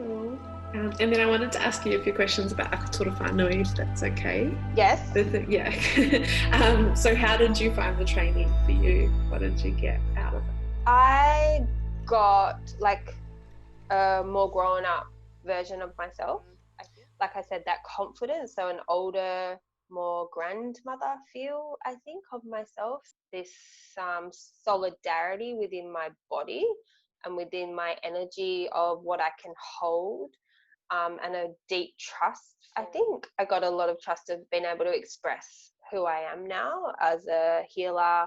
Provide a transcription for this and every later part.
Cool. And then I wanted to ask you a few questions about Ako Torowhānui, if that's okay. Yes. Yeah. So how did you find the training for you? What did you get out of it? I got like a more grown up version of myself. Like I said, that confidence, so an older, more grandmother feel, I think, of myself. This solidarity within my body and within my energy of what I can hold, and a deep trust. I think I got a lot of trust of being able to express who I am now as a healer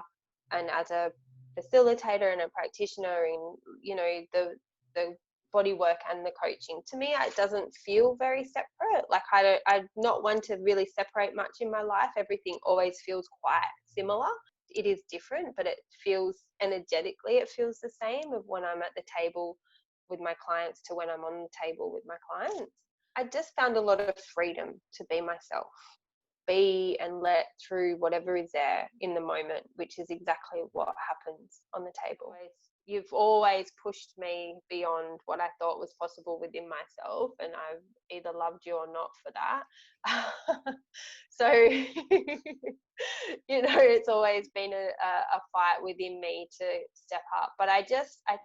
and as a facilitator and a practitioner in, you know, the body work and the coaching. To me, it doesn't feel very separate. Like I'm not one to really separate much in my life. Everything always feels quite similar. It is different, but it feels energetically, it feels the same of when I'm at the table with my clients to when I'm on the table with my clients. I just found a lot of freedom to be myself, be and let through whatever is there in the moment, which is exactly what happens on the table. You've always pushed me beyond what I thought was possible within myself, and I've either loved you or not for that. So, you know, it's always been a fight within me to step up. But I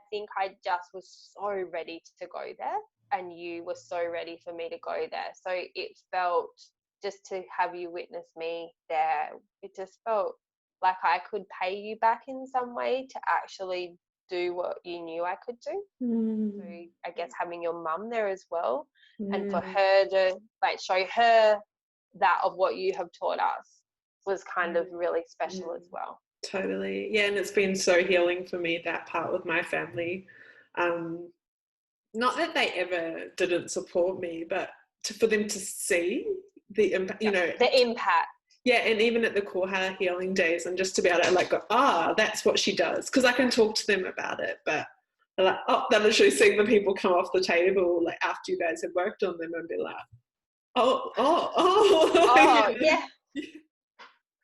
think I just was so ready to go there, and you were so ready for me to go there. So it felt, just to have you witness me there, it just felt like I could pay you back in some way to actually do what you knew I could do. So I guess having your mum there as well, and for her to like show her that of what you have taught us was kind of really special as well. Totally. Yeah, and it's been so healing for me, that part with my family. Not that they ever didn't support me, but for them to see the impact, you know. The impact. Yeah, and even at the Koha healing days, and just to be able to like go, that's what she does. Because I can talk to them about it, but they're like, they're literally seeing the people come off the table like after you guys have worked on them and be like, yeah.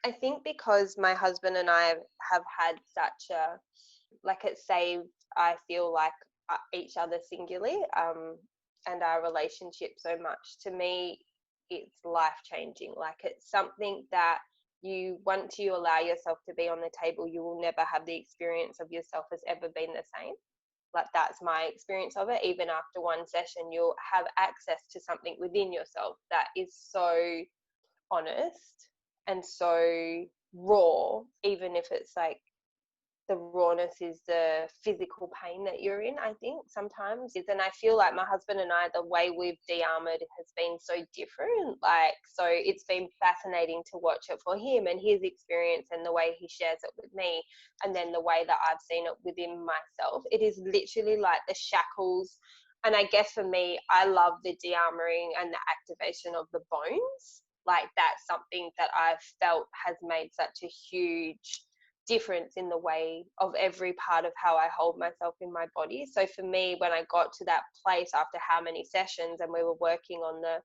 I think because my husband and I have had such a, like, it saved, I feel like, each other singularly, and our relationship so much. To me, it's life-changing. Like, it's something that once you allow yourself to be on the table, you will never have the experience of yourself as ever been the same. Like, that's my experience of it. Even after one session, you'll have access to something within yourself that is so honest and so raw, even if it's like the rawness is the physical pain that you're in, I think sometimes. And I feel like my husband and I, the way we've de-armored has been so different. Like, so it's been fascinating to watch it for him and his experience and the way he shares it with me, and then the way that I've seen it within myself. It is literally like the shackles. And I guess for me, I love the de-armoring and the activation of the bones. Like, that's something that I've felt has made such a huge difference in the way of every part of how I hold myself in my body. So for me, when I got to that place after how many sessions and we were working on the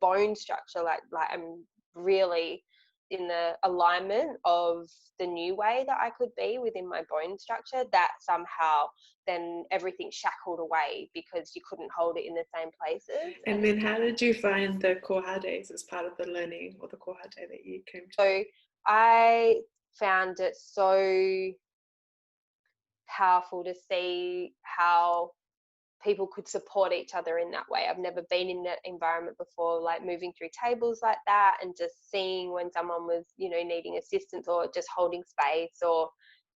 bone structure, like I'm really in the alignment of the new way that I could be within my bone structure, that somehow then everything shackled away because you couldn't hold it in the same places. And then how did you find the Koha days as part of the learning, or the Koha day that you came to? So I found it so powerful to see how people could support each other in that way. I've never been in that environment before, like moving through tables like that and just seeing when someone was, you know, needing assistance or just holding space, or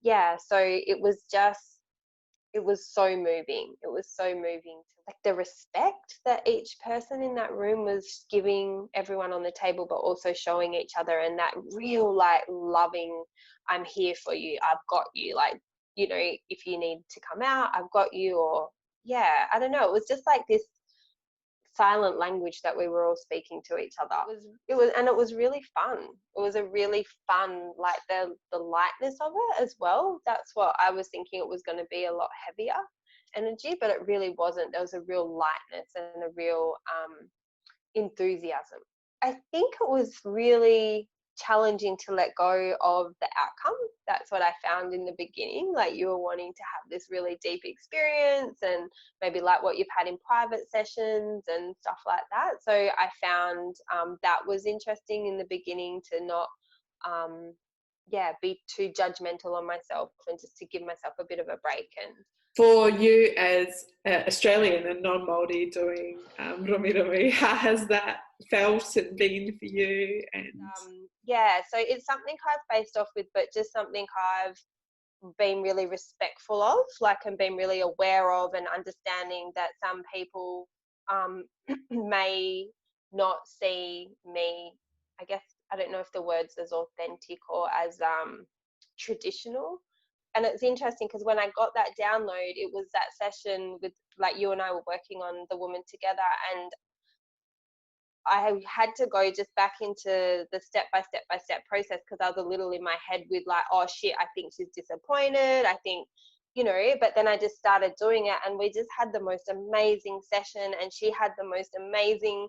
so it was so moving. It was so moving to, like, the respect that each person in that room was giving everyone on the table, but also showing each other, and that real, like, loving, I'm here for you, I've got you, like, you know, if you need to come out, I've got you. Or I don't know, it was just like this silent language that we were all speaking to each other. It was really fun. It was a really fun, like, the lightness of it as well. That's what I was thinking. It was going to be a lot heavier energy, but it really wasn't. There was a real lightness and a real enthusiasm. I think it was really challenging to let go of the outcome. That's what I found in the beginning. Like, you were wanting to have this really deep experience and maybe like what you've had in private sessions and stuff like that. So I found that was interesting in the beginning, to not be too judgmental on myself, and just to give myself a bit of a break. And for you as Australian and non-Māori doing RomiRomi, how has that felt and been for you? And so it's something I've faced off with, but just something I've been really respectful of, like, and been really aware of, and understanding that some people may not see me, I guess, I don't know if the word's as authentic or as traditional. And it's interesting because when I got that download, it was that session with, like, you and I were working on the woman together, and I had to go just back into the step-by-step process, because I was a little in my head with like, oh shit, I think she's disappointed, I think, but then I just started doing it, and we just had the most amazing session, and she had the most amazing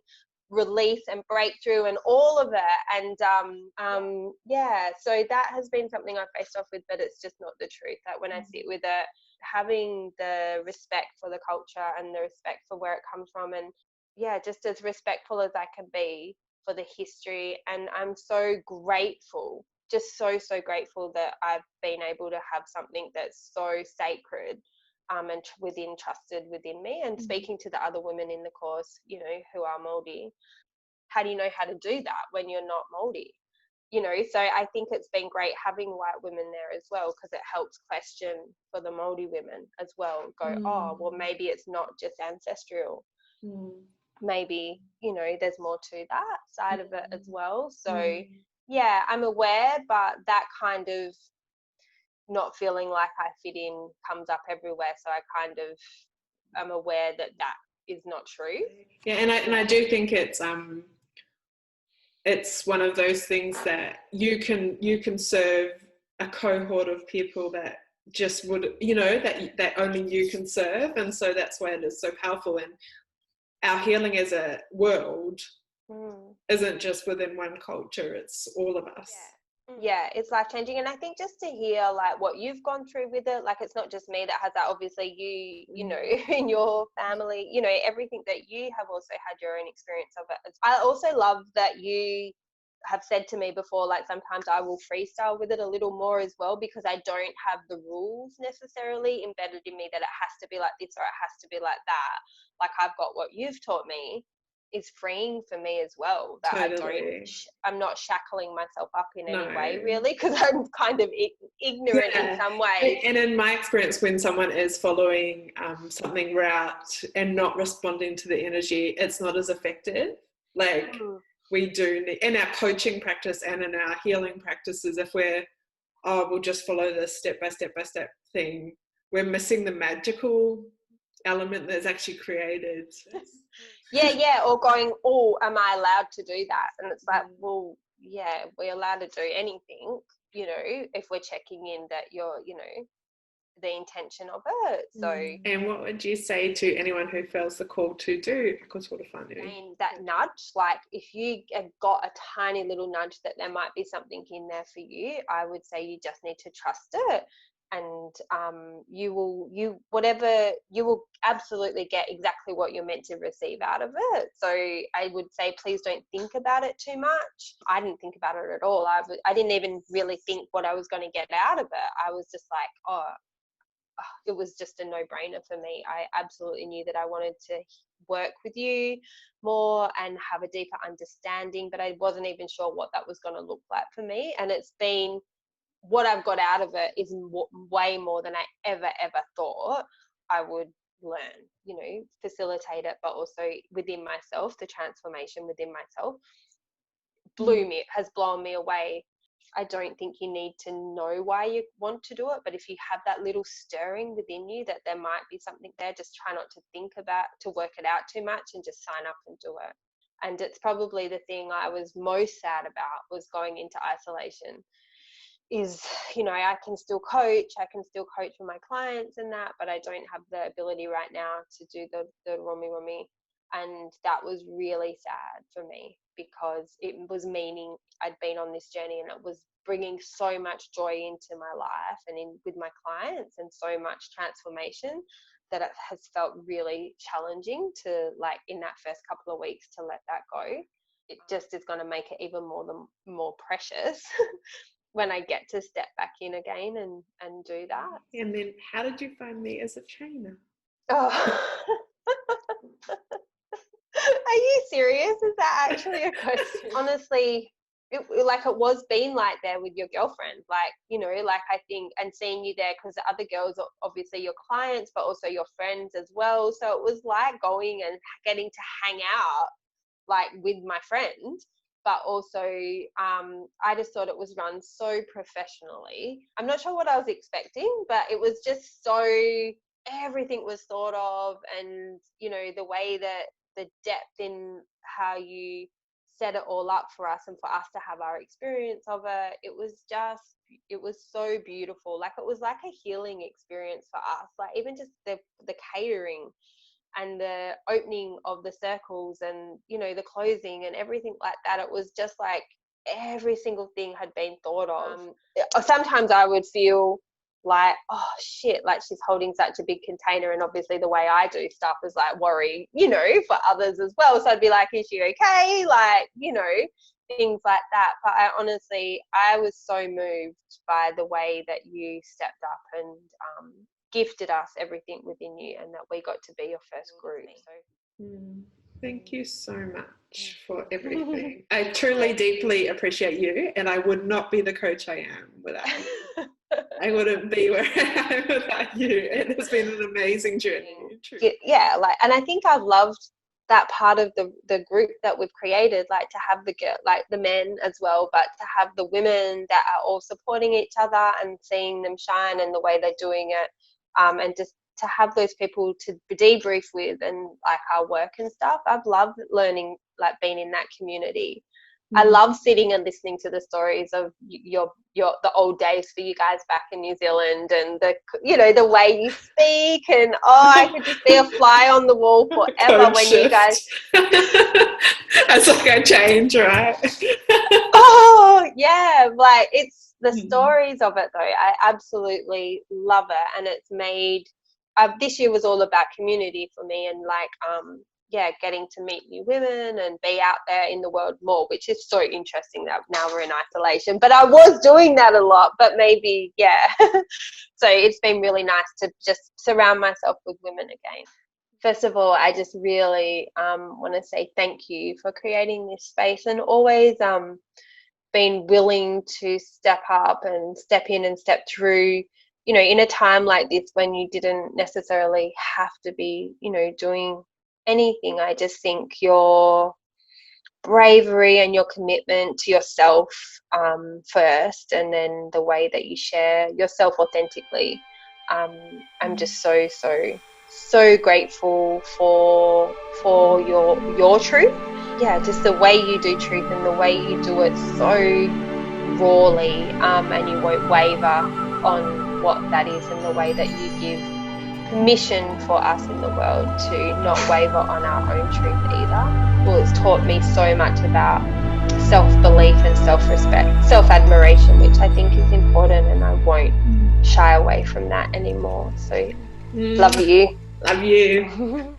release and breakthrough and all of it. And so that has been something I've faced off with, but it's just not the truth. That when I sit with it, having the respect for the culture and the respect for where it comes from, and just as respectful as I can be for the history. And I'm so grateful, just so grateful that I've been able to have something that's so sacred and trusted within me. And speaking to the other women in the course, who are Māori, how do you know how to do that when you're not Māori? So I think it's been great having white women there as well, because it helps question for the Māori women as well. Go, oh, well, maybe it's not just ancestral. Maybe, there's more to that side of it as well. So I'm aware, but that kind of not feeling like I fit in comes up everywhere. So I kind of am aware that that is not true. Yeah, and I do think it's one of those things that you can serve a cohort of people that just would, that only you can serve, and so that's why it is so powerful. And our healing as a world isn't just within one culture; it's all of us. Yeah, it's life-changing. And I think just to hear like what you've gone through with it, like, it's not just me that has that. Obviously you know, in your family, everything that you have also had your own experience of it. I also love that you have said to me before, like, sometimes I will freestyle with it a little more as well, because I don't have the rules necessarily embedded in me that it has to be like this or it has to be like that. Like, I've got what you've taught me is freeing for me as well, that Totally. I'm not shackling myself up in any way, really, because I'm kind of ignorant in some ways. And in my experience, when someone is following something route and not responding to the energy, it's not as effective. Like, we do need, in our coaching practice and in our healing practices, if we'll just follow this step by step thing, we're missing the magical element that's actually created. Or going, oh, am I allowed to do that? And it's like, well, yeah, we're allowed to do anything, if we're checking in that you're, the intention of it. So, and what would you say to anyone who feels the call to do Ako Torowhānui? That nudge, like, if you have got a tiny little nudge that there might be something in there for you, I would say you just need to trust it. And you will absolutely get exactly what you're meant to receive out of it. So I would say, please don't think about it too much. I didn't think about it at all. I didn't even really think what I was going to get out of it. I was just like, it was just a no-brainer for me. I absolutely knew that I wanted to work with you more and have a deeper understanding, but I wasn't even sure what that was going to look like for me. And it's been, what I've got out of it is way more than I ever thought I would learn, facilitate it, but also within myself, the transformation within myself has blown me away. I don't think you need to know why you want to do it, but if you have that little stirring within you that there might be something there, just try not to work it out too much, and just sign up and do it. And it's probably the thing I was most sad about, was going into isolation. Is, I can still coach for my clients and that, but I don't have the ability right now to do the RomiRomi. And that was really sad for me. because it was meaning I'd been on this journey, and it was bringing so much joy into my life and with my clients, and so much transformation, that it has felt really challenging to, like, in that first couple of weeks, to let that go. It just is going to make it even more precious when I get to step back in again and do that. And then how did you find me as a trainer? Oh. Are you serious? Is that actually a question? Honestly, it was being like there with your girlfriend, like, you know, like, I think, and seeing you there, because the other girls are obviously your clients, but also your friends as well. So it was like going and getting to hang out, like, with my friend, but also I just thought it was run so professionally. I'm not sure what I was expecting, but it was just so, everything was thought of, and, you know, the way that the depth in how you set it all up for us, and for us to have our experience of it, it was so beautiful. Like, it was like a healing experience for us, like, even just the catering and the opening of the circles, and, you know, the closing and everything like that. It was just like every single thing had been thought of. Sometimes I would feel like, oh shit, like, she's holding such a big container, and obviously the way I do stuff is like worry, you know, for others as well. So I'd be like, is she okay? Like, you know, things like that. But I was so moved by the way that you stepped up and gifted us everything within you, and that we got to be your first group. So thank you so much for everything. I truly, deeply appreciate you, and I would not be the coach I am without you. I wouldn't be where I am without you. It has been an amazing journey. Yeah, like, and I think I've loved that part of the group that we've created, like, to have the men as well, but to have the women that are all supporting each other and seeing them shine and the way they're doing it, and just to have those people to debrief with, and, like, our work and stuff. I've loved learning, like, being in that community. I love sitting and listening to the stories of the old days for you guys back in New Zealand, and the way you speak, and I could just be a fly on the wall forever when you guys. That's like a change, right? Oh yeah, like, it's the stories of it though. I absolutely love it, and it's made. This year was all about community for me, and, like, getting to meet new women and be out there in the world more, which is so interesting that now we're in isolation. But I was doing that a lot, but maybe, so it's been really nice to just surround myself with women again. First of all, I just really want to say thank you for creating this space, and always being willing to step up and step in and step through, you know, in a time like this when you didn't necessarily have to be, you know, doing anything. I just think your bravery and your commitment to yourself first, and then the way that you share yourself authentically. I'm just so grateful for your truth. Yeah, just the way you do truth, and the way you do it so rawly, and you won't waver on what that is, and the way that you give permission for us in the world to not waver on our own truth either. Well, it's taught me so much about self-belief and self-respect, self-admiration, which I think is important, and I won't shy away from that anymore. So love you. Love you.